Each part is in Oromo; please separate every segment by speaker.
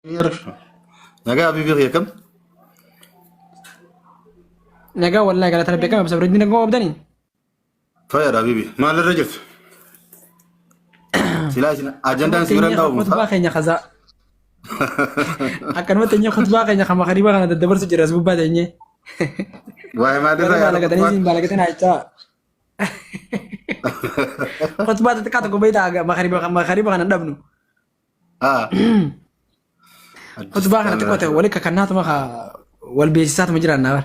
Speaker 1: نجا حبيبي غير كم
Speaker 2: نجا والله قالت ربي كم بس بردنا نقوم بدني
Speaker 1: فير حبيبي ما للرجل سلاش أجندة سيران داو
Speaker 2: خطبة
Speaker 1: مفا
Speaker 2: خيني خزا أكن ما تني خطبة خيني خما خريبا أنا تدبر سجل رسول بدني
Speaker 1: واي ما
Speaker 2: ولا
Speaker 1: درا يا
Speaker 2: بالك تاني زين بالك تاني عيتا خطبة تتكاتو كبيتا ما خريبا أنا دبنو
Speaker 1: آه
Speaker 2: خطبة أنا تكوته ولك كنات ما خا والبيسات مجرى النار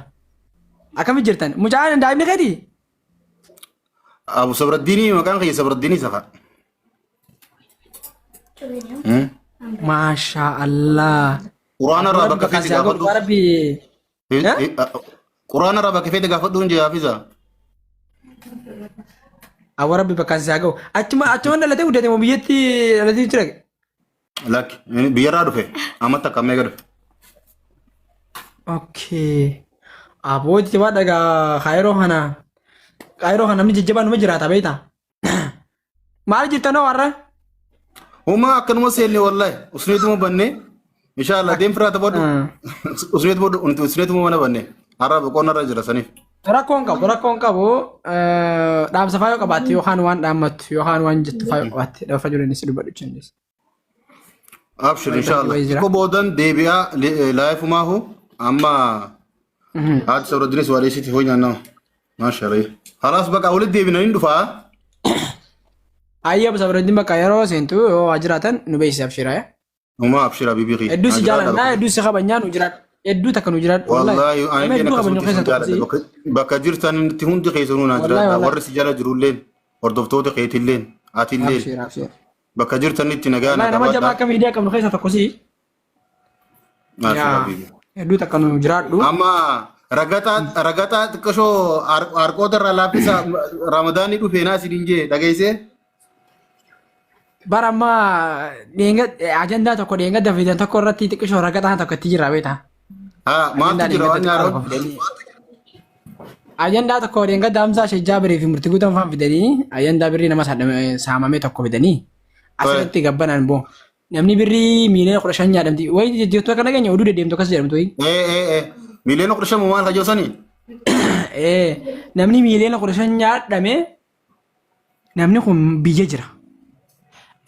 Speaker 2: أكمل جرتان مجاعد دايم غادي
Speaker 1: أبو صبر الديني مكان غير صبر الديني سخا
Speaker 2: ما شاء الله
Speaker 1: قرآن رابع كفيت
Speaker 2: بكاسي أقول
Speaker 1: قافدو
Speaker 2: ربي ها
Speaker 1: قرآن رابع كفيت قافدو نجي حافظة
Speaker 2: أو ربي بكاسي أقول أتما لا تقول ده مبيتي لا تيجي
Speaker 1: لك بيرا رفه أما تكمل كده
Speaker 2: اوكي ابو تبا دغا خيرو هنا من جبان مجراتا بيتا مال جتنا ورا
Speaker 1: هما كانوا مسيلي والله أسنيتهم بني إن شاء الله دين فرات بدو أسنيت بدو أنت أسنيتهم وانا بني عرب كون رجل سنيف
Speaker 2: rakkoon qabu dhaamsa faayoo qabaatti yookaan waan dhaammattu yookaan waan jettu faayoo qabaatti lafa jiru inni si dubbadhu jennis
Speaker 1: أبشر إن شاء الله كو بودن ديبيا لايف ما هو أما هاد صبر الدين سوالي شيء هو جانا ما شاء الله خلاص بقى أولد ديبيا نندفع
Speaker 2: ayya bisa berhenti mbak kairo sentu ajratan nu bisa abshira ya
Speaker 1: هما أبشر حبيبي غي
Speaker 2: edu si jalan na edu si kabanyan ujrat edu takkan ujrat
Speaker 1: والله أنا
Speaker 2: edu
Speaker 1: كنا
Speaker 2: kabanyan
Speaker 1: كسبت
Speaker 2: kesa
Speaker 1: سجالة بقى جرتان تهون دي خيسون أجرا ورس سجالة جرولين وردفتو دي خيتلين آتلين
Speaker 2: abshir abshir
Speaker 1: بقى جرتان نتنجانا
Speaker 2: والله nama jamaah kami dia kamu kesa takko si
Speaker 1: ما شاء الله
Speaker 2: ya
Speaker 1: حبيبي
Speaker 2: edu takkan ujrat du
Speaker 1: أما رغتا كشو أركودر رلابيسا رمضاني دو فينا سيدينجي دعيسه
Speaker 2: barama diingat agenda tokko diingat Davidan tokko irratti xiqqoo ragataan tokko itti jira beektaa.
Speaker 1: ها ما تجرا ونيارو
Speaker 2: Ajandaa tokko diingat daamsaa shejjaa birii fi murtii guutaan faan fidanii ajandaa birrii nama saamamee tokko fidanii asirratti gabbanaan boo namni birrii miiliyoona 15 nyaadhamti wayi jettu akka nageenya oduu deddeemtu akkas jedhamtu wayi.
Speaker 1: مليون قرش مال خجوسني
Speaker 2: Namni miiliyoona 15 nyaadhame namni kun biyya jira.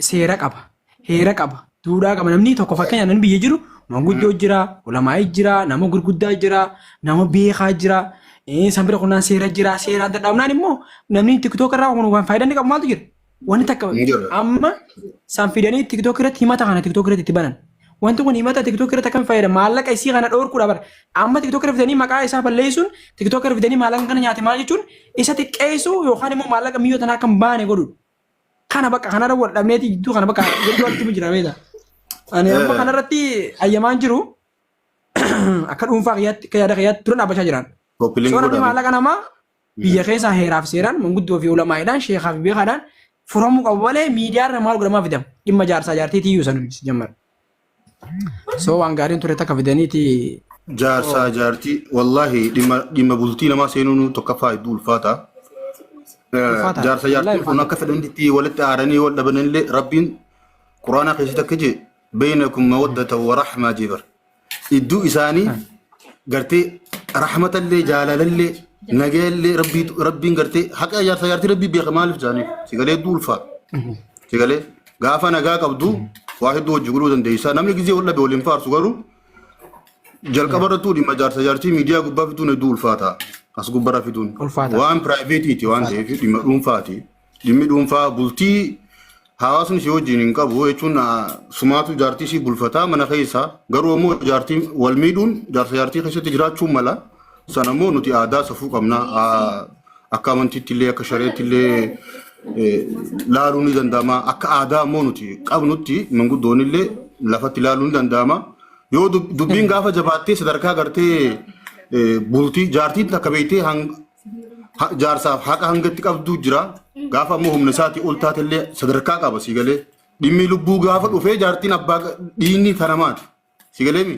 Speaker 2: Seera qaba, heera qaba, duudhaa qaba. Namni tokko fakkeenyaaf namni biyya jiru manguddoo jira, ulamaa'ii jira, nama gurguddaa jira, nama beekaa jira, sanbira kunnaan seera jira, seeraan dadhabnaan immoo namni tiktook irraa waan faayidaan ni qabu maaltu jira? Wanti takka amma san fidanii tiktook irratti himata kana tiktook irratti itti banan. Wanti kun himata tiktook irratti akkam fayyada maallaqa isii kana dhoorkuudha bara. Amma tiktook irra fidanii maqaa isaa balleessuun tiktook irra fidanii maallaqa kana nyaate maal jechuun isa xiqqeessu yookaan immoo maallaqa miyyoo tanaa kan baane godhu. Kana bakka kanarra wal dhabneeti jidduu kana bakka gidduu walitti jira beeta. Ani amma kanarratti ayyamaan jiru akka dhuunfaa kiyyaatti akka yaada kiyyaatti turan dhaabbachaa jiran. Soorati maallaqa namaa biyya keessaa heeraaf seeraan manguddoo fi ulamaa'idhaan sheekaa fi beekaadhaan furamuu qabu malee miidiyaarra maal godhamaa fidama dhimma jaarsaa jaartiitii iyyuu san jammar. So waan gaariin ture takka fidaniiti.
Speaker 1: Jaarsaa jaartii wallahi dhimma bultii namaa seenuun tokkoffaa hedduu ulfaata. jaarsa jaartii kun akka fedhantti walitti aaranii wal dhabanillee rabbiin quraana keessatti akka jedhe baynakum mawaddata wa rahmaa jibar idduu isaanii gartee rahmatallee jaalalallee nagayallee rabbiin gartee haqa jaarsa jaartii rabbii beeka maaliif jaaniif sigalee hedduu ulfaata sigalee gaafa nagaa qabdu waa hedduu hojii godhuu dandeessa namni gizee wal dhabe waliin faarsu garuu jalqaba irrattuu dhimma jaarsa jaartii miidiyaa gubbaa fituun hedduu ulfaata. As gubbara fituun waan piraayiveetiiti waan ta'eef dhimma dhuunfaati. Dhimmi dhuunfaa bultii hawaasni si wajjin hin qabu jechuun sumaatu jaartii si bulfataa mana keessa garuu immoo jaartii wal miidhuun jaarsa jaartii keessatti jiraachuun mala sana immoo nuti aadaa safuu qabna akka amantiitti illee akka shareetti illee laaluu ni danda'ama akka aadaa immoo nuti qabnutti manguddoon illee lafatti laaluu ni danda'ama yoo dubbiin gaafa jabaattee sadarkaa gartee bultii jaartiin takka beektee jaarsaaf haqa hangatti qabdu jira gaafa ammoo humna isaatii ol taatellee sadarkaa qaba sigalee dhimmi lubbuu gaafa dhufee jaartiin abbaa dhiinni kanamaati sigalee mi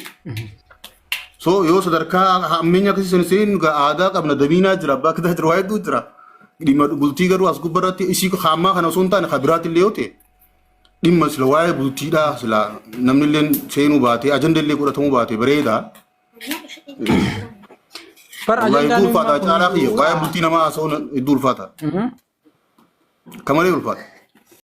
Speaker 1: so yoo sadarkaa hammeenya akkasii seen aadaa qabna damiinaa jira abbaa kitaa jira waa hedduu jira dhimma bultii garuu as gubbarratti isii haamaa kana osoo hin taane kabiraatti illee yoo ta'e dhimma sila waa'ee bultiidha sila namni illee seenuu baatee ajanda illee godhatamuu baatee bareeda. Wallahi iddoo ulfaata caalaa kiyya waa'ee bultii namaa haasa'uun iddoo ulfaata. Kamalee ulfaata.